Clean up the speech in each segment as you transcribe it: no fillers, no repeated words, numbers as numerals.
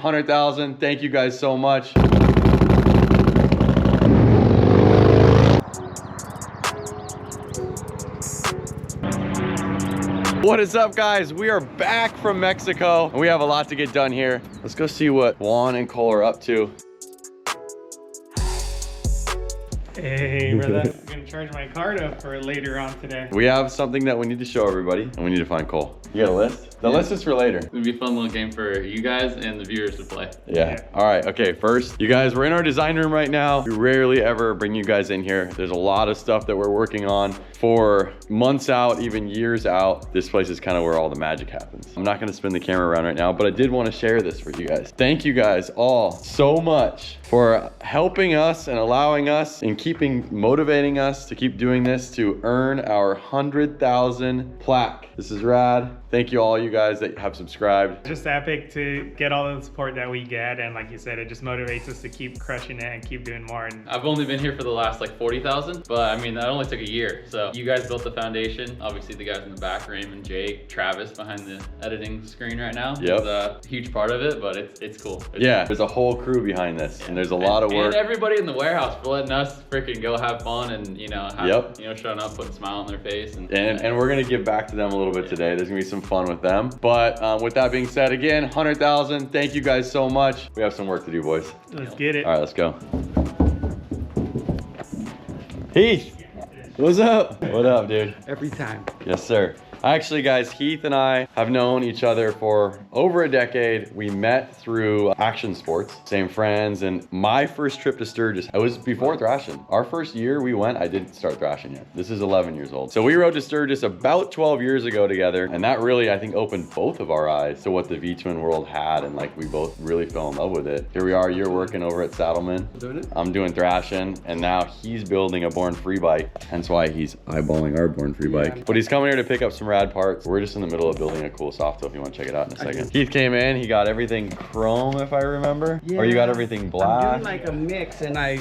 100,000. Thank you guys so much. What is up, guys? We are back from Mexico and we have a lot to get done here. Let's go see what Juan and Cole are up to. Hey, brother. I'm gonna charge my card up for later on today. We have something that we need to show everybody and we need to find Cole. You got a list? The list is for later. It's gonna be a fun little game for you guys and the viewers to play. Yeah. All right. Okay. First, you guys, we're in our design room right now. We rarely ever bring you guys in here. There's a lot of stuff that we're working on for months out, even years out. This place is kind of where all the magic happens. I'm not going to spin the camera around right now, but I did want to share this for you guys. Thank you guys all so much for helping us and allowing us and motivating us to keep doing this to earn our 100,000 plaque. This is rad. Thank you all you guys that have subscribed. Just epic to get all the support that we get, and like you said, it just motivates us to keep crushing it and keep doing more. And I've only been here for the last like 40,000, but I mean that only took a year. So you guys built the foundation. Obviously the guys in the back, Raymond, Jake, Travis behind the editing screen right now. Yep. Is a huge part of it, but it's cool. Yeah, there's a whole crew behind this, and there's a lot of work. And everybody in the warehouse for letting us freaking go have fun and showing up, putting a smile on their face. And we're gonna give back to them a little bit today. There's gonna be some fun with them. But with that being said, again, 100,000. Thank you guys so much. We have some work to do, boys. let's get it. All right, let's go. Heath, what's up? What up, dude? Every time. Yes, sir. Actually, guys, Heath and I have known each other for over a decade. We met through action sports, same friends, and my first trip to Sturgis, I was before Thrashin. Our first year we went, I didn't start Thrashin yet. This is 11 years old. So we rode to Sturgis about 12 years ago together, and that really, I think, opened both of our eyes to what the V-twin world had, and like we both really fell in love with it. Here we are, you're working over at Saddlemen. Doing it? I'm doing Thrashin, and now he's building a Born Free bike, hence why he's eyeballing our Born Free bike. But he's coming here to pick up some rad parts. We're just in the middle of building a cool Softail if you want to check it out in a second. Keith came in, he got everything chrome if I remember, or you got everything black. I'm doing like a mix and I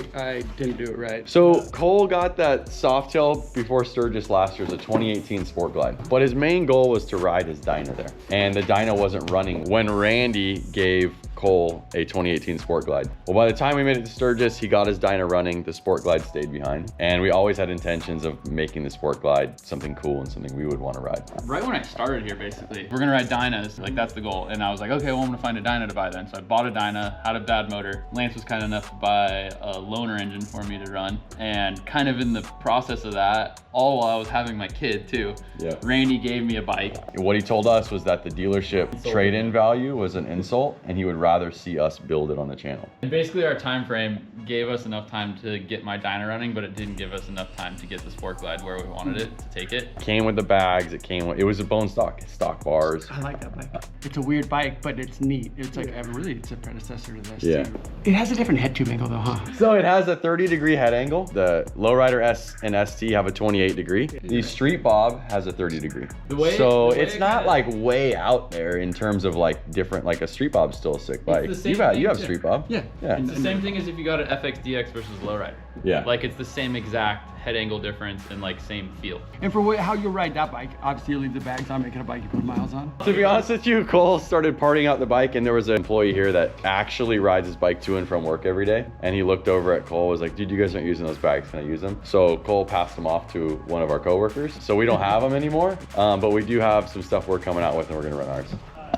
didn't do it right. So Cole got that Softail before Sturgis last year as a 2018 Sport Glide, but his main goal was to ride his dyno there, and the dyno wasn't running when Randy gave Cole a 2018 Sport Glide. Well, by the time we made it to Sturgis, he got his dyno running, the Sport Glide stayed behind, and we always had intentions of making the Sport Glide something cool and something we would want to ride. right when I started here, basically, we're gonna ride dynos, like that's the goal. And I was like, okay, well, I'm gonna find a dyno to buy then. So I bought a dyno, had a bad motor. Lance was kind enough to buy a loaner engine for me to run. And kind of in the process of that, all while I was having my kid too, Randy gave me a bike. What he told us was that the dealership trade-in value was an insult, and he would rather see us build it on the channel. And basically our time frame gave us enough time to get my dyno running, but it didn't give us enough time to get the Sport Glide where we wanted it to take it. Came with the bags, it was a bone stock bars. I like that bike. It's a weird bike, but it's neat. It's like, it's a predecessor to this too. It has a different head tube angle though, huh? So it has a 30-degree head angle. The Lowrider S and ST have a 28-degree. The Street Bob has a 30-degree. It's not like way out there in terms of like different, like a Street Bob's still a sick bike. You have a Street Bob. Yeah. It's the same thing as if you got an FXDX versus Lowrider. Yeah. Like it's the same exact head angle difference and like same feel. And for how you ride that bike, obviously you leave the bags on, making a bike you put miles on. To be honest with you, Cole started partying out the bike, and there was an employee here that actually rides his bike to and from work every day. And he looked over at Cole, was like, dude, you guys aren't using those bags, can I use them? So Cole passed them off to one of our coworkers. So we don't have them anymore, but we do have some stuff we're coming out with, and we're gonna run ours.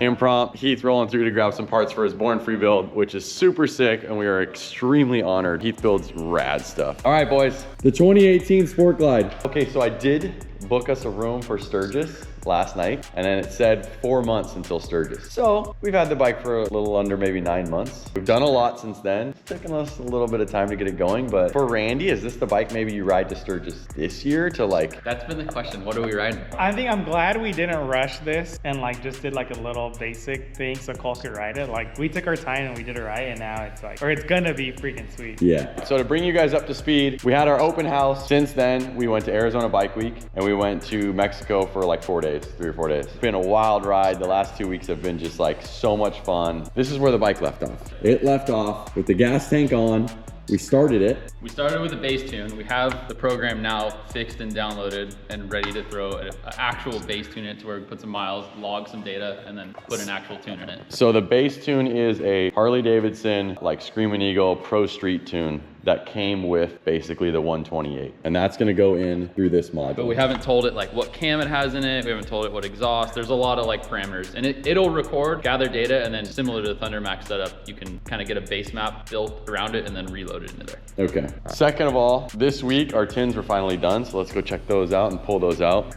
Impromptu, Heath rolling through to grab some parts for his Born Free build, which is super sick, and we are extremely honored. Heath builds rad stuff. All right, boys, the 2018 Sport Glide. Okay, so I did book us a room for Sturgis last night, and then it said 4 months until Sturgis. So we've had the bike for a little under maybe 9 months. We've done a lot since then. It's taken us a little bit of time to get it going, but for Randy, is this the bike maybe you ride to Sturgis this year to like? That's been the question. What are we riding? I think I'm glad we didn't rush this and like just did like a little basic thing so Cole could ride it. Like we took our time and we did it right, and now it's like, or it's gonna be freaking sweet. Yeah. So to bring you guys up to speed, we had our open house. Since then, we went to Arizona Bike Week, and we went to Mexico for like 4 days, 3 or 4 days. It's been a wild ride. The last 2 weeks have been just like so much fun. This is where the bike left off. It left off with the gas tank on, We started it. We started with a bass tune. We have the program now fixed and downloaded and ready to throw an actual bass tune in it to where we put some miles, log some data, and then put an actual tune in it. So the bass tune is a Harley-Davidson like Screamin' Eagle Pro Street tune that came with basically the 128. And that's gonna go in through this module. But we haven't told it like what cam it has in it. We haven't told it what exhaust. There's a lot of like parameters, and it'll record, gather data, and then similar to the Thunder Max setup, you can kind of get a base map built around it and then reload it into there. Okay. Second of all, this week our tins were finally done, so let's go check those out and pull those out.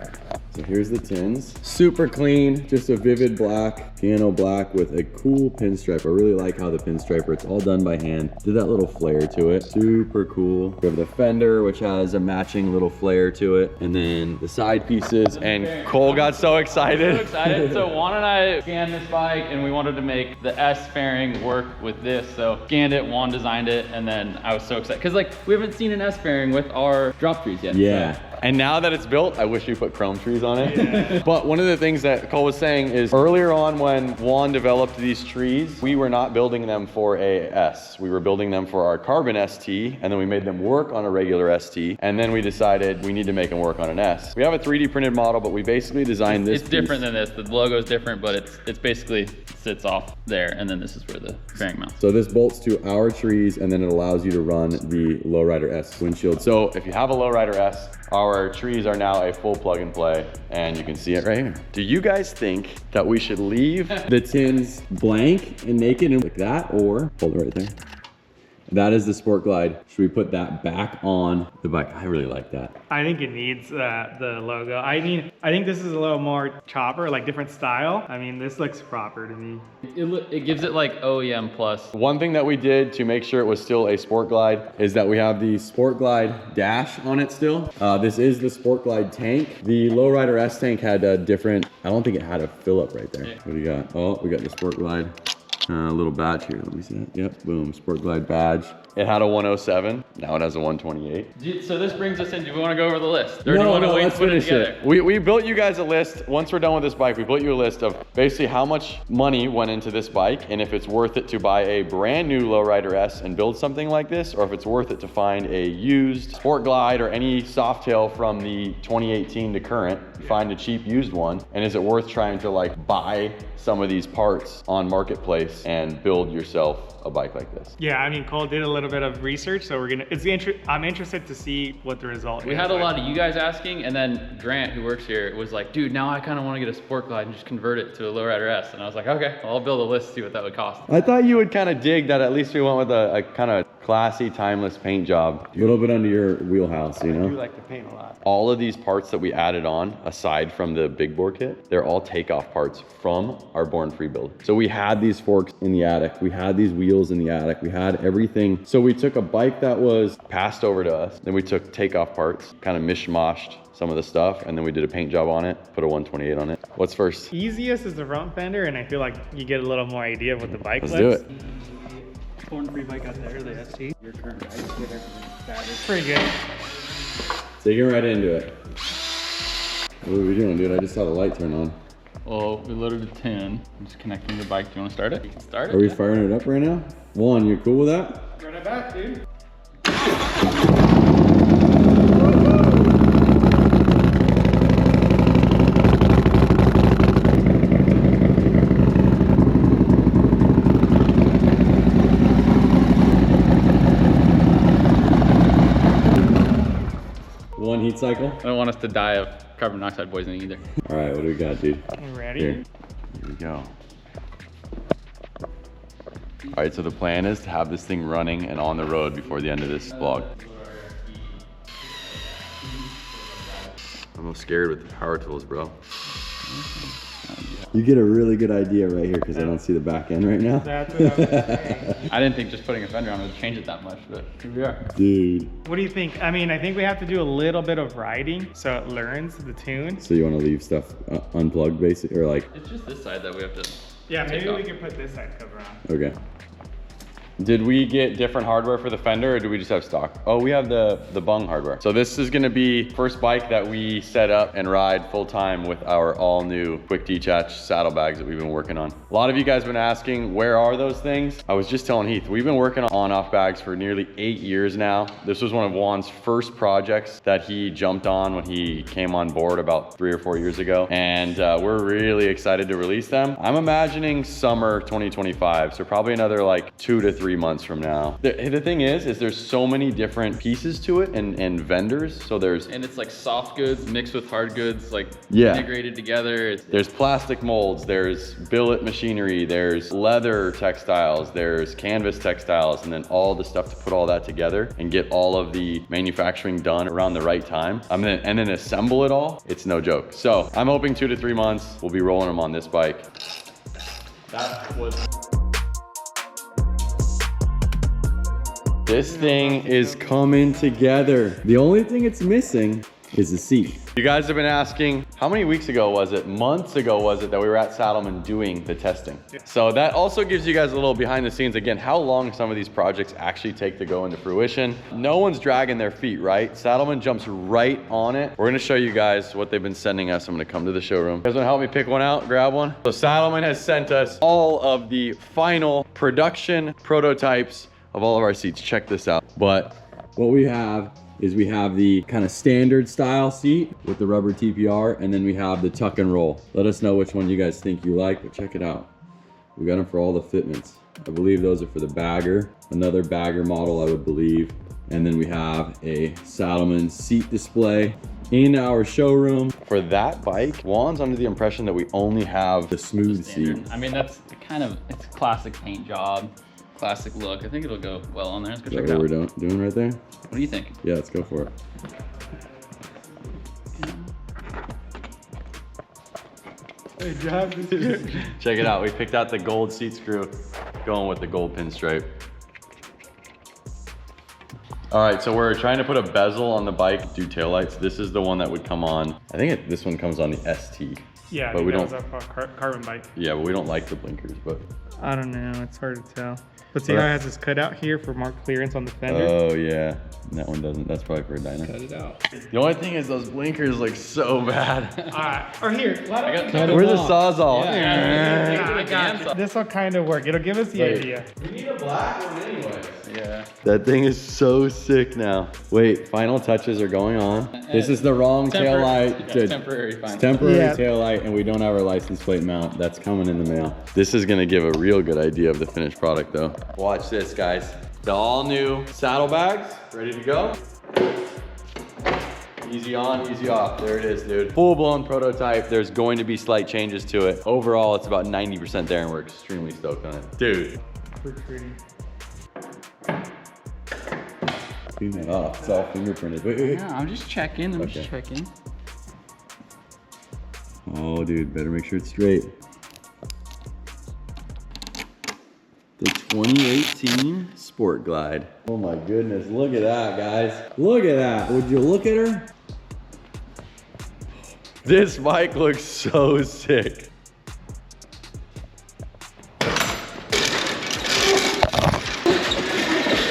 So here's the tins. Super clean, just a vivid black, piano black with a cool pinstripe. I really like how the pinstriper, it's all done by hand. Did that little flare to it. Super cool. We have the fender, which has a matching little flare to it. And then the side pieces, and Cole got so excited. So excited. So Juan and I scanned this bike and we wanted to make the S fairing work with this. So scanned it, Juan designed it, and then I was so excited. Cause like we haven't seen an S fairing with our drop trees yet. Yeah. So. And now that it's built, I wish we put chrome trees on it. Yeah. But one of the things that Cole was saying is earlier on when Juan developed these trees, we were not building them for a S. We were building them for our carbon ST, and then we made them work on a regular ST, and then we decided we need to make them work on an S. We have a 3D printed model, but we basically designed this. It's different than this. The logo is different, but it's basically sits off there, and then this is where the fairing mounts. So this bolts to our trees, and then it allows you to run the Lowrider S windshield. So if you have a Lowrider S, our trees are now a full plug and play, and you can see it right here. Do you guys think that we should leave the tins blank and naked and like that, or hold it right there? That is the Sport Glide. Should we put that back on the bike? I really like that. I think it needs the logo. I mean, I think this is a little more chopper, like different style. I mean, this looks proper to me. It gives it like OEM plus. One thing that we did to make sure it was still a Sport Glide is that we have the Sport Glide dash on it still. This is the Sport Glide tank. The Lowrider S tank had a different, I don't think it had a fill up right there. Yeah. What do you got? Oh, we got the Sport Glide. Little badge here, let me see that. Yep, boom, Sport Glide badge. It had a 107, now it has a 128. So this brings us in, do we want to go over the list? Or no, let's finish it. We built you guys a list. Once we're done with this bike, we built you a list of basically how much money went into this bike, and if it's worth it to buy a brand new Lowrider S and build something like this, or if it's worth it to find a used Sport Glide or any Softail from the 2018 to current, find a cheap used one, and is it worth trying to like buy some of these parts on Marketplace and build yourself a bike like this? Yeah, I mean, Cole did a little bit of research, so I'm interested to see what the result is. We had a lot of you guys asking, and then Grant, who works here, was like, dude, now I kind of want to get a Sport Glide and just convert it to a Lowrider S. And I was like, okay, well, I'll build a list, see what that would cost. I thought you would kind of dig that at least we went with a kind of classy, timeless paint job. A little bit under your wheelhouse, you know? I do like to paint a lot. All of these parts that we added on, aside from the big bore kit, they're all takeoff parts from our Born Free build. So we had these forks in the attic, we had these wheels in the attic, we had everything. So we took a bike that was passed over to us, then we took takeoff parts, kind of mishmashed some of the stuff, and then we did a paint job on it, put a 128 on it. What's first? Easiest is the front fender, and I feel like you get a little more idea of what the bike Let's looks. do it. Born Free bike out there, the ST. Your current bike, get everything. That is Pretty good. Digging right into it. What are we doing, dude? I just saw the light turn on. Well, we loaded a 10. I'm just connecting the bike. Do you want to start it? You can start it. Are we firing it up right now? Juan, you cool with that? Run it back, dude. One heat cycle? I don't want us to die of carbon monoxide poisoning either. All right, what do we got, dude? You ready? Here we go. All right, so the plan is to have this thing running and on the road before the end of this vlog. I'm scared with the power tools, bro. You get a really good idea right here because I don't see the back end right now. That's what I was saying. I didn't think just putting a fender on would change it that much, but here we are. Dude. What do you think? I mean, I think we have to do a little bit of riding so it learns the tune. So you want to leave stuff unplugged, basically, or like? It's just this side that we have to. Yeah, take maybe off. we can put this side cover on. Okay. Did we get different hardware for the fender or do we just have stock? Oh, we have the bung hardware. So this is gonna be first bike that we set up and ride full time with our all new quick detach saddlebags that we've been working on. A lot of you guys have been asking, where are those things? I was just telling Heath, we've been working on off bags for nearly 8 years now. This was one of Juan's first projects that he jumped on when he came on board about 3 or 4 years ago. And we're really excited to release them. I'm imagining summer 2025. So probably another like 2 to 3 months from now. The thing is there's so many different pieces to it and vendors. So and it's like soft goods mixed with hard goods, like yeah, integrated together. There's plastic molds, there's billet machinery, there's leather textiles, there's canvas textiles, and then all the stuff to put all that together and get all of the manufacturing done around the right time. And then assemble it all. It's no joke. So I'm hoping 2 to 3 months we'll be rolling them on this bike. This thing is coming together. The only thing it's missing is the seat. You guys have been asking, how many weeks ago was it? Months ago was it that we were at Saddlemen doing the testing? Yeah. So that also gives you guys a little behind the scenes. Again, how long some of these projects actually take to go into fruition. No one's dragging their feet, right? Saddlemen jumps right on it. We're gonna show you guys what they've been sending us. I'm gonna come to the showroom. You guys wanna help me pick one out, grab one? So Saddlemen has sent us all of the final production prototypes of all of our seats. Check this out. But what we have is we have the kind of standard style seat with the rubber TPR, and then we have the tuck and roll. Let us know which one you guys think you like, but check it out. We got them for all the fitments. I believe those are for the bagger, another bagger model I would believe. And then we have a Saddlemen seat display in our showroom. For that bike, Juan's under the impression that we only have the smooth seat. I mean, that's kind of, it's a classic paint job. Classic look. I think it'll go well on there. Let's go check it out. What we're doing right there? What do you think? Yeah, let's go for it. Good job. Check it out. We picked out the gold seat screw, going with the gold pinstripe. All right, so we're trying to put a bezel on the bike, do taillights. This is the one that would come on. I think this one comes on the ST. Yeah, but we don't. That was our carbon bike. Yeah, but we don't like the blinkers, but. I don't know. It's hard to tell. But see how it has this cutout here for more clearance on the fender? Oh yeah, that one doesn't. That's probably for a dyno. Cut it out. The only thing is those blinkers look so bad. Or here, where's the Sawzall? Yeah. This will kind of work. It'll give us the idea. We need a black one anyways. Yeah. That thing is so sick now. Wait, final touches are going on. This is the wrong tail light. Temporary final. Temporary tail light, and we don't have our license plate mount. That's coming in the mail. This is gonna give a real good idea of the finished product though. Watch this, guys. The all new saddlebags, ready to go. Easy on, easy off. There it is, dude. Full blown prototype. There's going to be slight changes to it. Overall, it's about 90% there, and we're extremely stoked on it. Dude. Pretty. Clean it off. It's all fingerprinted. Wait. Yeah, I'm just checking. I'm just checking. Oh, dude, better make sure it's straight. The 2018 Sport Glide. Oh my goodness, look at that, guys. Look at that. Would you look at her? This bike looks so sick.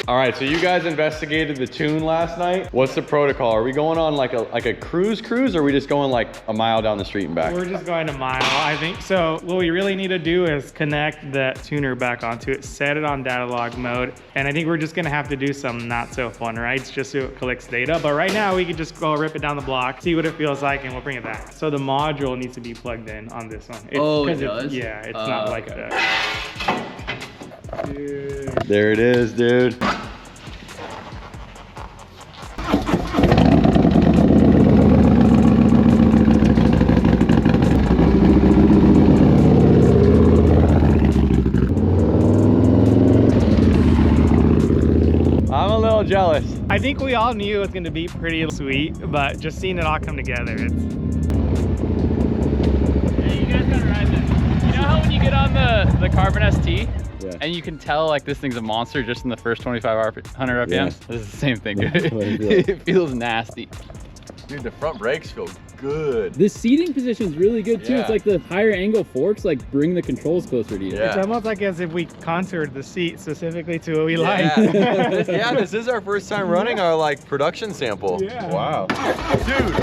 All right, so you guys investigated the tune last night. What's the protocol? Are we going on like a cruise, or are we just going like a mile down the street and back? We're just going a mile, I think. So what we really need to do is connect the tuner back onto it, set it on data log mode, and I think we're just gonna have to do some not so fun rides just so it collects data. But right now we can just go rip it down the block, see what it feels like, and we'll bring it back. So the module needs to be plugged in on this one. It does? Yeah, it's not like that. Dude. There it is, dude. I'm a little jealous. I think we all knew it was going to be pretty sweet, but just seeing it all come together, it's... Hey, you guys gotta ride this. You know how when you get on the Carbon ST, and you can tell like this thing's a monster just in the first 100 RPMs? This is the same thing, dude. It feels nasty. Dude, the front brakes feel good. The seating position is really good too. Yeah. It's like the higher angle forks like bring the controls closer to you. Yeah. It's almost like as if we contoured the seat specifically to what we Yeah. like. Yeah, this is our first time running our like production sample. Yeah. Wow. Dude,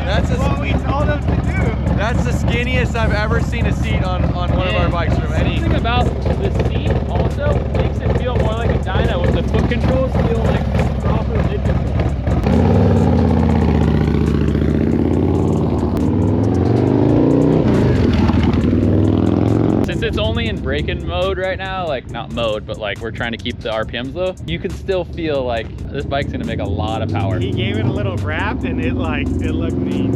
That's what we told them to do. that's the skinniest I've ever seen a seat on one of our bikes from any. Something about the seat also makes it feel more like a dyno with the foot controls feel like proper mid control. Since it's only in braking mode right now, like not mode, but like we're trying to keep the RPMs low, you can still feel like this bike's gonna make a lot of power. He gave it a little wrap and it looked neat.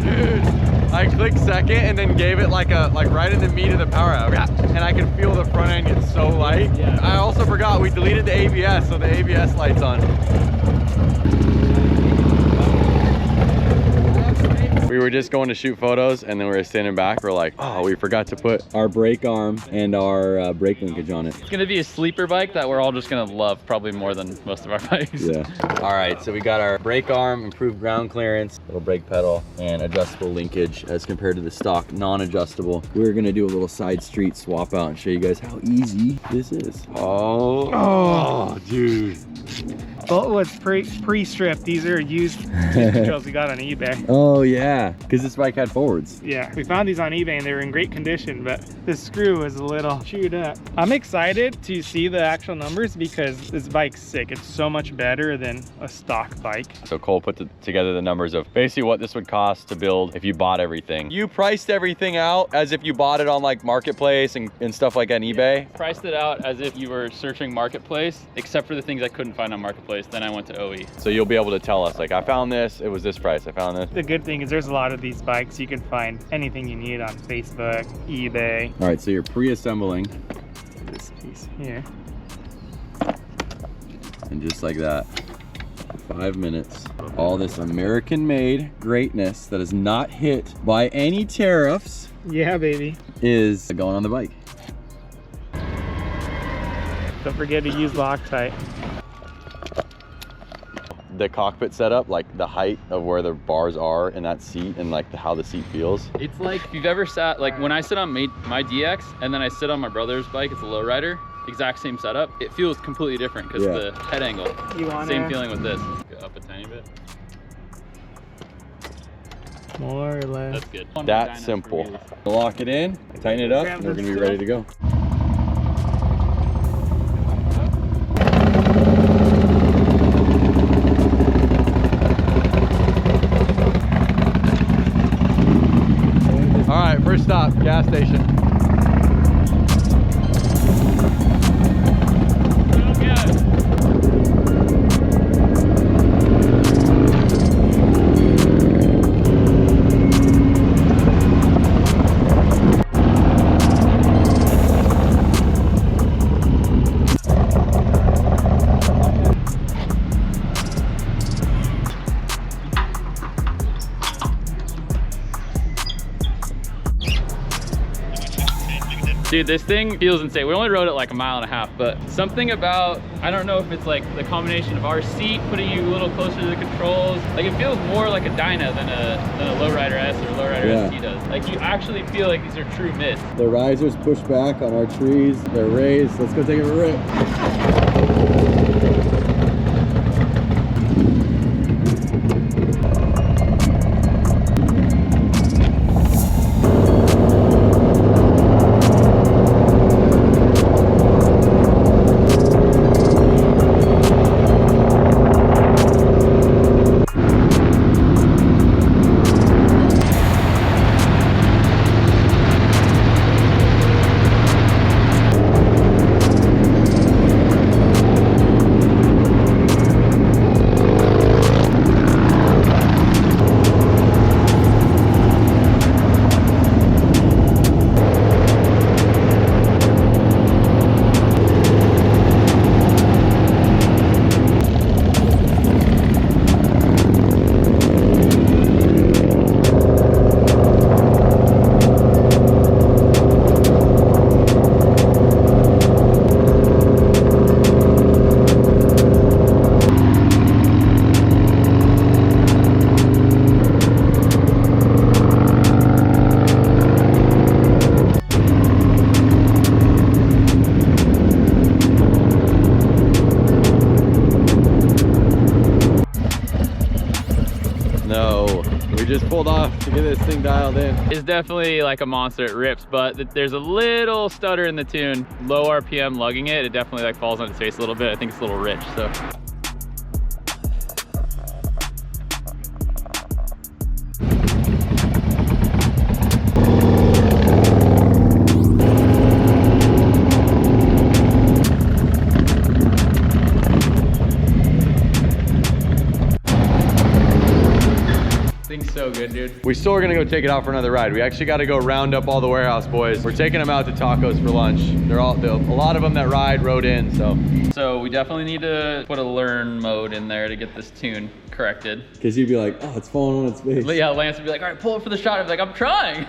Dude, I clicked second and then gave it like right in the meat of the power out. And I could feel the front end get so light. Yeah. I also forgot we deleted the ABS, so the ABS light's on. We were just going to shoot photos and then we were standing back. We're like, oh, we forgot to put Our brake arm and our brake linkage on it. It's gonna be a sleeper bike that we're all just gonna love probably more than most of our bikes. Yeah. All right, so we got our brake arm, improved ground clearance, little brake pedal, and adjustable linkage as compared to the stock non-adjustable. We're gonna do a little side street swap out and show you guys how easy this is. Oh, dude. Bolt was pre-stripped. These are used controls we got on eBay. Oh yeah, because this bike had forwards. Yeah, we found these on eBay and they were in great condition, but the screw was a little chewed up. I'm excited to see the actual numbers because this bike's sick. It's so much better than a stock bike. So Cole put together the numbers of basically what this would cost to build if you bought everything. You priced everything out as if you bought it on like Marketplace and stuff like on eBay. Priced it out as if you were searching Marketplace, except for the things I couldn't find on Marketplace. Then I went to OE. So you'll be able to tell us like, I found this, it was this price, I found this. The good thing is there's a lot of these bikes. You can find anything you need on Facebook, eBay. All right, so you're pre-assembling, This piece here. and just like that, 5 minutes, all this American-made greatness that is not hit by any tariffs Yeah, baby. is going on the bike. Don't forget to use Loctite. The cockpit setup, like the height of where the bars are in that seat and like how the seat feels. It's like if you've ever sat, like when I sit on my DX and then I sit on my brother's bike, it's a Lowrider, exact same setup. It feels completely different because Yeah. the head angle. You want Same feeling with this. Go up a tiny bit. more or less? That's good. That simple. Lock it in, tighten it up, and we're gonna be ready to go. All right, first stop, gas station. Dude, this thing feels insane. We only rode it like 1.5 miles, but something about, I don't know if it's like the combination of our seat putting you a little closer to the controls. Like it feels more like a dyno than a Lowrider S or Lowrider ST does. Like you actually feel like these are true mids. The risers push back on our trees, they're raised. Let's go take a rip. pulled off to get this thing dialed in? It's definitely like a monster. It rips, but there's a little stutter in the tune. Low RPM lugging it, it definitely like falls on its face a little bit. I think it's a little rich, so. So good, dude. We still are gonna go take it out for another ride. We actually got to go round up all the warehouse boys. We're taking them out to tacos for lunch. A lot of them that rode in, So we definitely need to put a learn mode in there to get this tune corrected. Because you'd be like, oh, it's falling on its face. Yeah, Lance would be like, all right, pull it for the shot. I'd be like, I'm trying.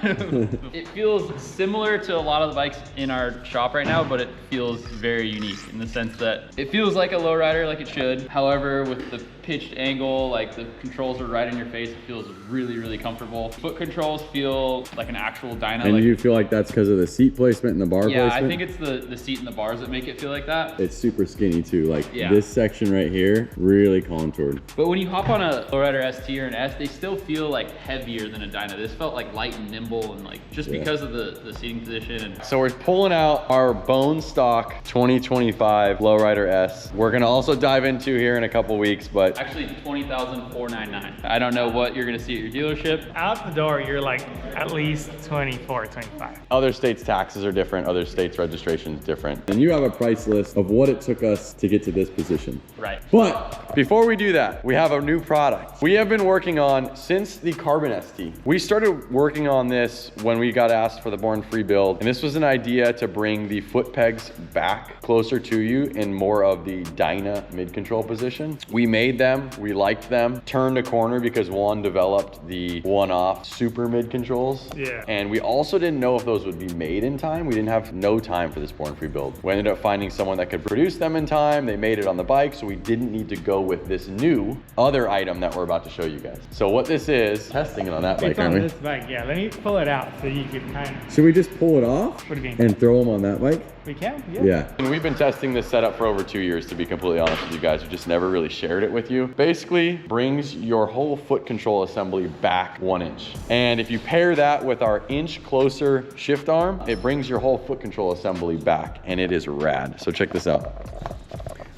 It feels similar to a lot of the bikes in our shop right now, but it feels very unique in the sense that it feels like a lowrider, like it should. However, with the pitched angle, like the controls are right in your face, it feels really, really comfortable. Foot controls feel like an actual dyno. And like, you feel like that's because of the seat placement and the bar placement? Yeah, I think it's the seat and the bars that make it feel like that. It's super skinny too. Like yeah. This section right here, really contoured. But when you hop on a Lowrider ST or an S, they still feel like heavier than a dyno. This felt like light and nimble and like just because of the seating position. And So we're pulling out our bone stock 2025 Lowrider S. We're gonna also dive into here in a couple weeks, but actually $20,499. I don't know what you're gonna see at your dealership. Out the door, you're like at least 24, 25. other states' taxes are different, other states' registration is different. And you have a price list of what it took us to get to this position. Right. But before we do that, we have a new product we have been working on since the Carbon ST. We started working on this when we got asked for the Born Free build, and this was an idea to bring the foot pegs back closer to you in more of the Dyna mid-control position. We made them, we liked them, turned a corner because Juan developed the one-off super mid-controls. Yeah. And we also didn't know if those would be made in time. We didn't have no time for this Born Free build. We ended up finding someone that could produce them in time. They made it on the bike, so we didn't need to go with this new other item that we're about to show you guys. So what this is, testing it on that bike, It's on aren't we? this bike, yeah. Let me pull it out so you can kind of, Should we just pull it off what do you mean? and throw them on that bike? We can, yeah. Yeah. And we've been testing this setup for over 2 years, to be completely honest with you guys. We just never really shared it with you. Basically, brings your whole foot control assembly back 1 inch. And if you pair that with our inch closer shift arm, it brings your whole foot control assembly back, and it is rad. So check this out.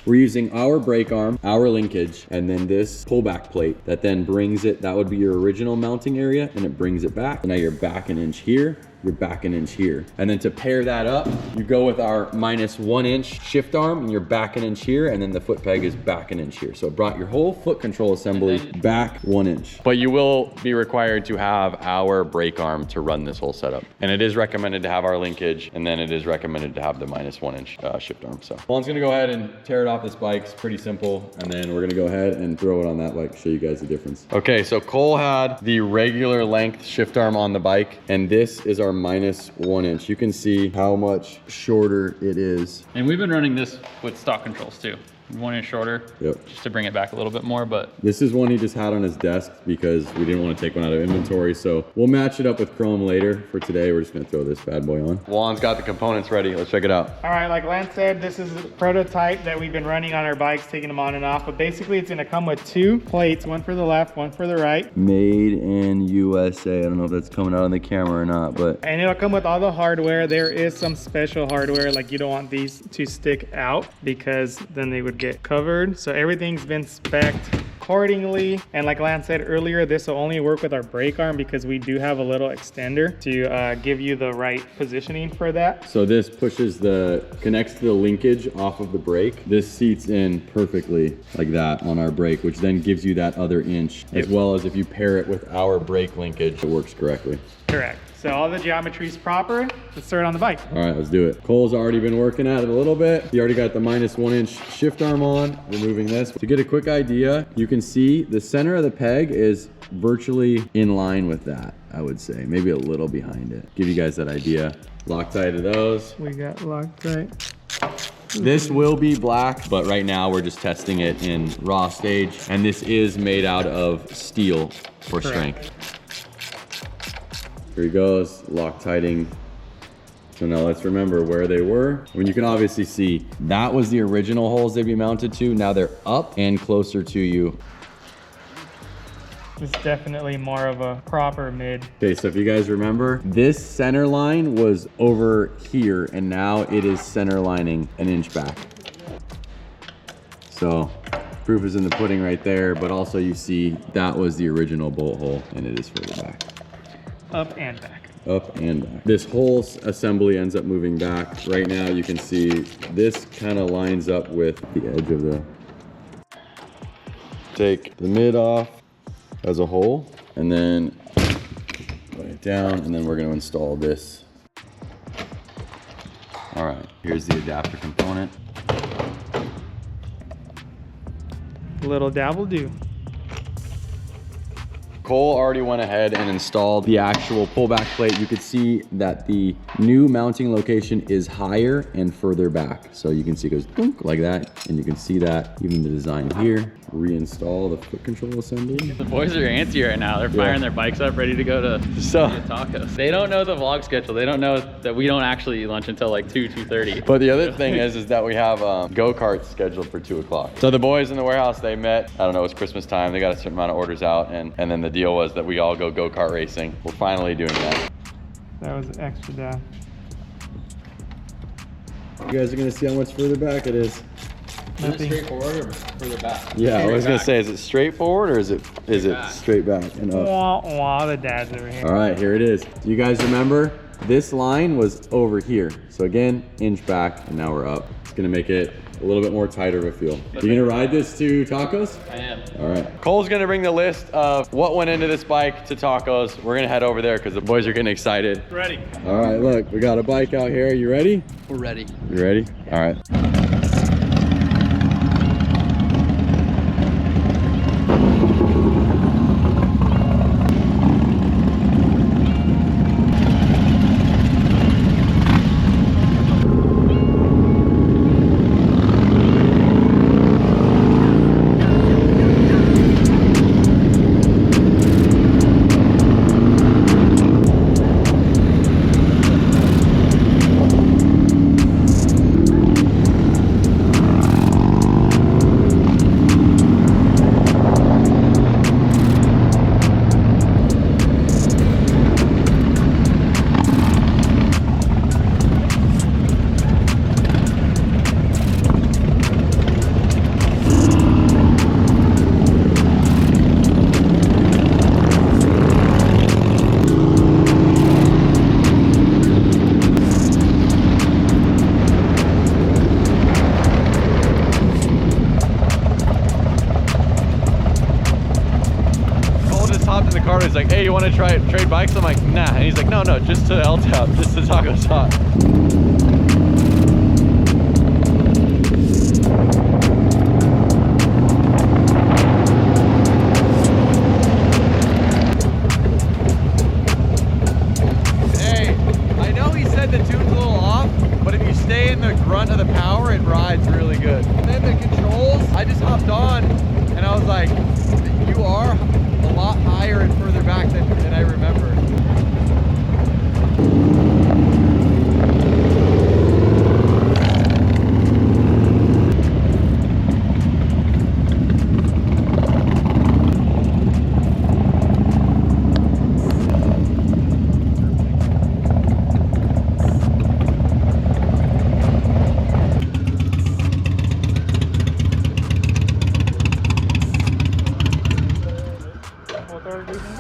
We're using our brake arm, our linkage, and then this pullback plate that then brings it, that would be your original mounting area, and it brings it back. Now you're back 1 inch here, you're back 1 inch here. And then to pair that up, you go with our -1 inch shift arm, and you're back 1 inch here, and then the foot peg is back 1 inch here. So it brought your whole foot control assembly back 1 inch. But you will be required to have our brake arm to run this whole setup. And it is recommended to have our linkage, and then it is recommended to have the -1 inch shift arm. So Juan's gonna go ahead and tear it off this bike. It's pretty simple. And then we're gonna go ahead and throw it on that bike, show you guys the difference. Okay, so Cole had the regular length shift arm on the bike, And this is our -1 inch. You can see how much shorter it is. And we've been running this with stock controls too. 1 inch shorter, Yep. just to bring it back a little bit more, but This is one he just had on his desk because we didn't want to take one out of inventory. So we'll match it up with chrome later. For today, we're just gonna throw this bad boy on. Juan's got the components ready. Let's check it out. All right, like Lance said, this is a prototype that we've been running on our bikes, taking them on and off. But basically, it's gonna come with 2 plates, one for the left, one for the right. Made in USA. I don't know if that's coming out on the camera or not, but And it'll come with all the hardware. There is some special hardware, like you don't want these to stick out because then they would get covered. So everything's been spec'd accordingly. And like Lance said earlier, this will only work with our brake arm because we do have a little extender to give you the right positioning for that. so this connects to the linkage off of the brake. This seats in perfectly like that on our brake, which then gives you that other inch, as well as if you pair it with our brake linkage, it works correctly. Correct. So all the geometry's proper. Let's start on the bike. All right, let's do it. Cole's already been working at it a little bit. He already got the -1 inch shift arm on, removing this. To get a quick idea, you can see the center of the peg is virtually in line with that, I would say. Maybe a little behind it. Give you guys that idea. Loctite of those. We got Loctite. This will be black, but right now we're just testing it in raw stage. And this is made out of steel for strength. Here he goes, Loctiting. So now let's remember where they were. I mean, you can obviously see that was the original holes they'd be mounted to. Now they're up and closer to you. It's definitely more of a proper mid. Okay, so if you guys remember, this center line was over here, and now it is center lining an inch back. So proof is in the pudding right there, but also you see that was the original bolt hole, and it is further back. Up and back. Up and back. This whole assembly ends up moving back. Right now you can see this kind of lines up with the edge of the... Take the mid off as a whole, and then lay it down, and then we're going to install this. All right, here's the adapter component. Little dabble do. Cole already went ahead and installed the actual pullback plate. You could see that the new mounting location is higher and further back. So you can see it goes dunk like that, and you can see that even the design here. Reinstall the foot control assembly. The boys are antsy right now. They're firing their bikes up, ready to go to tacos. They don't know the vlog schedule. They don't know that we don't actually eat lunch until like 2:30. But the other thing is that we have go-karts scheduled for 2 o'clock. So the boys in the warehouse, they met, I don't know, it was Christmas time. They got a certain amount of orders out, and then the deal was that we all go-kart racing. We're finally doing that. That was extra down. You guys are gonna see how much further back it is. Is it straightforward or further back? Yeah, I was gonna say, is it straightforward or is it back. straight back and up? Wah, wah, the dads over here. All right, here it is. Do you guys remember? This line was over here. So again, inch back, and now we're up. It's gonna make it a little bit more tighter of a feel. You gonna ride this to tacos? I am. All right. Cole's gonna bring the list of what went into this bike to tacos. We're gonna head over there because the boys are getting excited. Ready. All right, look, we got a bike out here. You ready? We're ready. You ready? All right. He's like, hey, you want to trade bikes? I'm like, nah. And he's like, no, just to L-Tap, just to Taco Shop. Hey, I know he said the tune's a little off, but if you stay in the grunt of the power, it rides really good. And then the controls, I just hopped on and I was like, you are a lot higher and further back than I remember.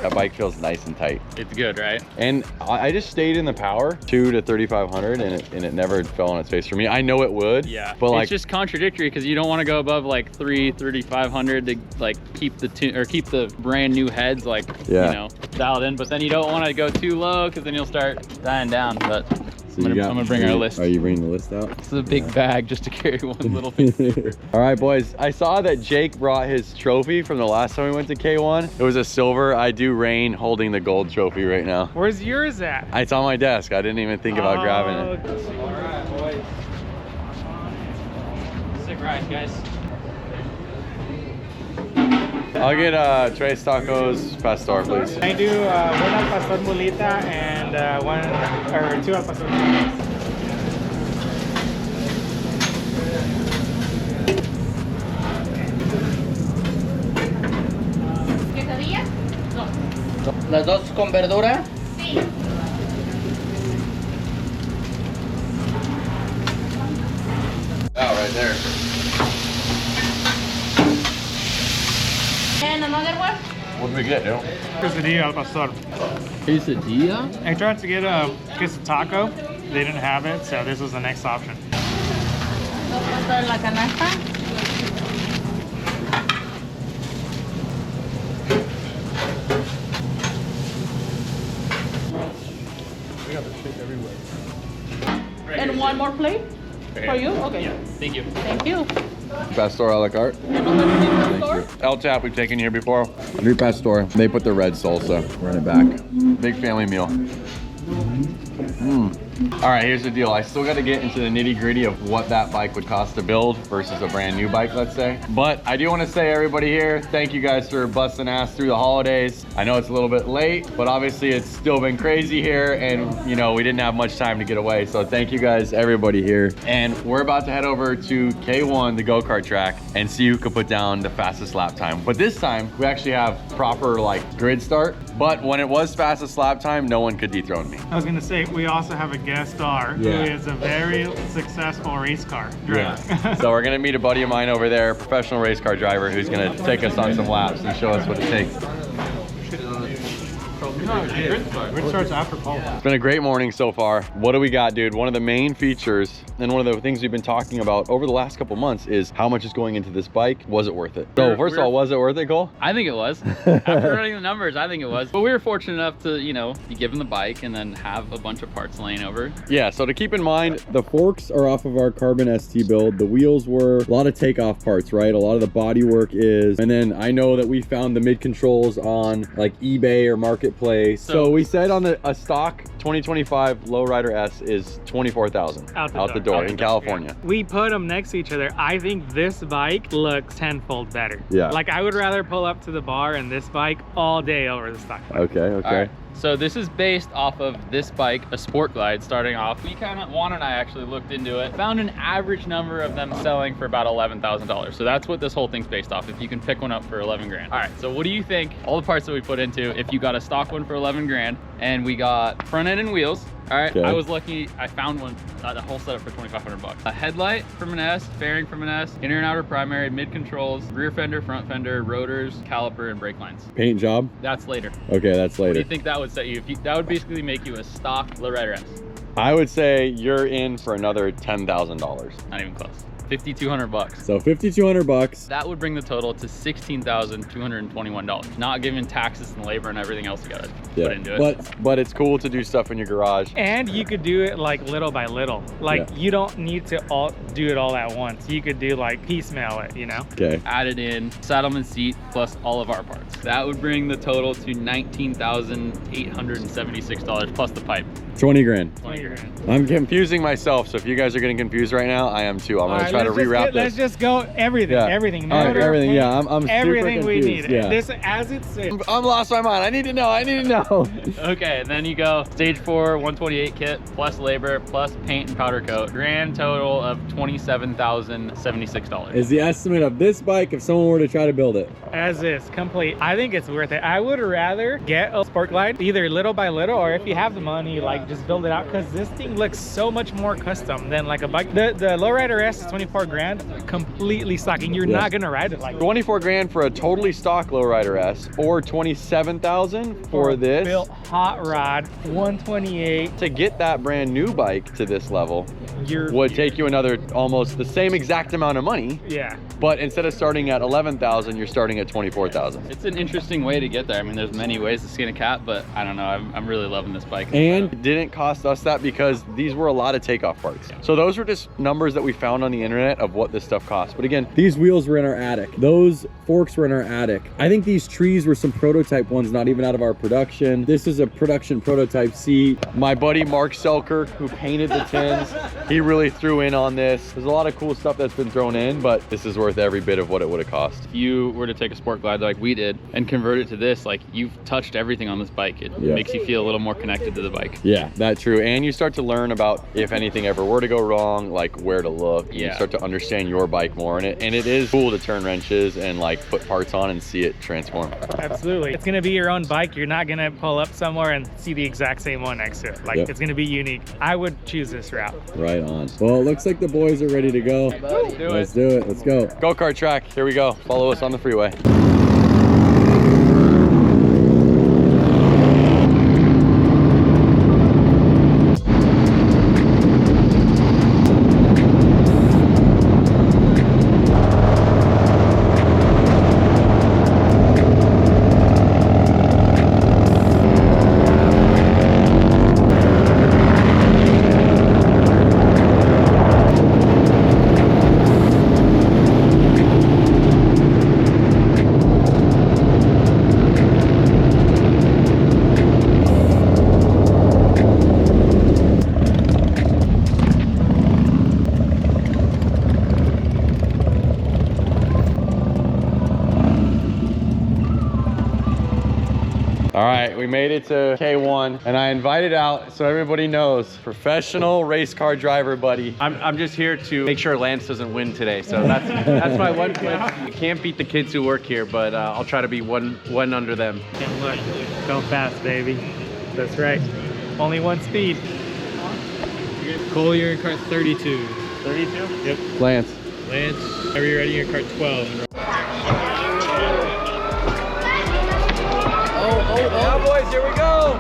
That bike feels nice and tight. It's good, right? And I just stayed in the power 2 to 3,500 and it never fell on its face for me. I know it would. Yeah. But like, it's just contradictory because you don't want to go above like 3,500 to like keep the brand new heads like you know dialed in. But then you don't want to go too low because then you'll start dying down. But So I'm gonna bring our list. Are you bringing the list out? It's a big bag just to carry one little thing. all right, boys. I saw that Jake brought his trophy from the last time we went to K1. It was a silver. I do rain holding the gold trophy right now. Where's yours at? It's on my desk. I didn't even think about grabbing it. All right, boys. Sick ride, guys. I'll get tres tacos pastor, please. I do one al pastor mulita and two al pastor mulitas. ¿Quesadillas? Las dos con verdura. Oh, right there. And another one. What did we get, dude? Quesadilla al pastor. Quesadilla? I tried to get a queso taco. They didn't have it, so this was the next option. Dos pastor en la canasta. And one more plate for you? Okay. Yeah, thank you. Thank you. Pastor a la carte. El Tap, we've taken here before. New Pastor. They put the red salsa. Run it back. Big family meal. All right, here's the deal. I still got to get into the nitty gritty of what that bike would cost to build versus a brand new bike, let's say. But I do want to say, everybody here, thank you guys for busting ass through the holidays. I know it's a little bit late, but obviously it's still been crazy here, and you know, we didn't have much time to get away. So thank you guys, everybody here. And we're about to head over to K1, the go-kart track, and see who could put down the fastest lap time. But this time, we actually have proper like grid start. But when it was fastest lap time, no one could dethrone me. I was gonna say, we also have a guest star who is a very successful race car driver. So we're gonna meet a buddy of mine over there, professional race car driver, who's gonna take us on some laps and show us what it takes. Grid starts after pole. It's been a great morning so far. What do we got, dude? One of the main features and one of the things we've been talking about over the last couple months is how much is going into this bike. Was it worth it? So first of all, was it worth it, Cole? I think it was. After running the numbers, I think it was. But we were fortunate enough to, you know, be given the bike and then have a bunch of parts laying over. Yeah, so to keep in mind, the forks are off of our Carbon ST build. The wheels were a lot of takeoff parts, right? A lot of the body work is. And then I know that we found the mid controls on like eBay or Marketplace. So we said on a stock 2025 Lowrider S is $24,000 out the door in California. We put them next to each other. I think this bike looks tenfold better. Yeah. Like I would rather pull up to the bar and this bike all day over the stock bike. Okay, okay. All right. So this is based off of this bike, a Sport Glide, starting off. We kind of, Juan and I actually looked into it, found an average number of them selling for about $11,000. So that's what this whole thing's based off, if you can pick one up for 11 grand. All right, so what do you think, all the parts that we put into, if you got a stock one for 11 grand, and we got front end and wheels, all right, Okay. I was lucky, I found one, the whole setup for 2,500 bucks. A headlight from an S, fairing from an S, inner and outer primary, mid controls, rear fender, front fender, rotors, caliper, and brake lines. Paint job? That's later. Okay, that's What do later. you think that would set you? That would basically make you a stock Lowrider S. I would say you're in for another $10,000. Not even close. 5,200 bucks. So 5,200 bucks. That would bring the total to $16,221, not giving taxes and labor and everything else you gotta put into it. But it's cool to do stuff in your garage. And you could do it like little by little. Like you don't need to all do it all at once. You could do like piecemeal it, you know? Okay. Added in Saddlemen seat plus all of our parts. That would bring the total to $19,876 plus the pipe. 20 grand. 20 grand. I'm confusing myself, so if you guys are getting confused right now, I am too. I'm gonna try to rewrap Let's this. just go everything, everything. All right, Motor, everything, paint, yeah, I'm everything super we confused, need. yeah. This as it sits. I'm lost my mind. I need to know. Okay, and then you go stage 4, 128 kit, plus labor, plus paint and powder coat. Grand total of $27,076. Is the estimate of this bike if someone were to try to build it? As is, complete. I think it's worth it. I would rather get a Sport Glide, either little by little, or if you have the money, like just build it out, because this thing looks so much more custom than like a bike. The Lowrider S is 24 grand, completely stock, and you're not gonna ride it like 24 grand for a totally stock Lowrider S, or 27,000 for this. built hot rod, 128. To get that brand new bike to this level would take you another almost the same exact amount of money. Yeah. But instead of starting at 11,000, you're starting at 24,000. It's an interesting way to get there. I mean, there's many ways to skin a cat, but I don't know. I'm really loving this bike. And it didn't cost us that because these were a lot of takeoff parts. So those were just numbers that we found on the internet of what this stuff costs. But again, these wheels were in our attic. Those forks were in our attic. I think these trees were some prototype ones, not even out of our production. This is a production prototype seat. My buddy Mark Selkirk, who painted the tins, he really threw in on this. There's a lot of cool stuff that's been thrown in, but this is worth every bit of what it would have cost. If you were to take a Sport Glide like we did and convert it to this, like you've touched everything on this bike. It makes you feel a little more connected to the bike. Yeah, that's true. And you start to learn about if anything ever were to go wrong, like where to look. Yeah. You start start to understand your bike more. And it is cool to turn wrenches and like put parts on and see it transform. Absolutely. It's gonna be your own bike. You're not gonna pull up somewhere and see the exact same one next to it. Like, Yep. it's gonna be unique. I would choose this route. Right on. Well, it looks like the boys are ready to go. Let's do it. Let's go. Go-kart track, here we go. Follow us on the freeway. All right, we made it to K1 and I invited out, so everybody knows, professional race car driver buddy. I'm just here to make sure Lance doesn't win today. So that's my one quip. I can't beat the kids who work here, but I'll try to be one under them. And look, go fast, baby. That's right. Only one speed. Cole, you're in cart 32. 32? Yep. Lance. Lance, are you ready? You're in cart 12. Now boys, here we go.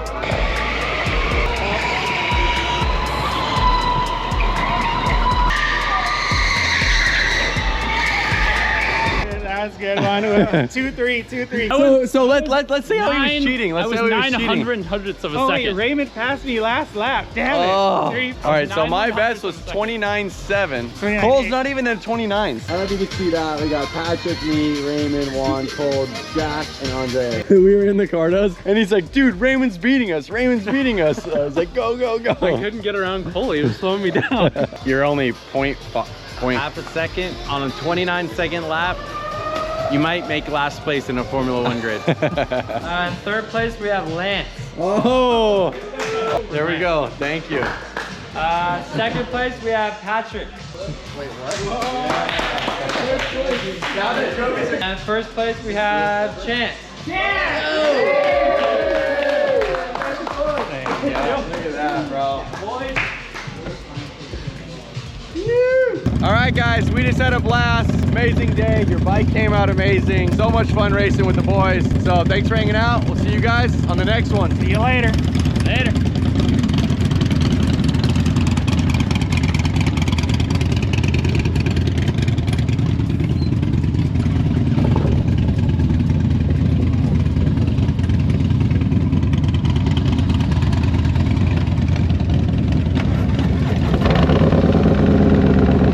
That's a good one. 2-3, 2-3. So let's see how he was cheating. Let's I see was how he was 900 hundredths of a Oh, wait, second. Raymond passed me last lap. Damn it. Oh. Three- All right, so my 900 best was seconds. 29.7. 29.8. Cole's not even in 29s. I don't know if you can see that. We got Patrick, me, Raymond, Juan, Cole, Jack, and Andre. We were in the Cardos. And he's like, dude, Raymond's beating us. Raymond's beating us. I was like, go, go, go. I couldn't get around Cole. He was slowing me down. You're only point. Half a second on a 29-second lap. You might make last place in a Formula One grid. In third place, we have Lance. Oh, there we go. Thank you. Second place, we have Patrick. And first place, we have Chance. Look at that, bro. All right, guys, we just had a blast. Amazing day. Your bike came out amazing. So much fun racing with the boys. So thanks for hanging out. We'll see you guys on the next one. See you later. Later.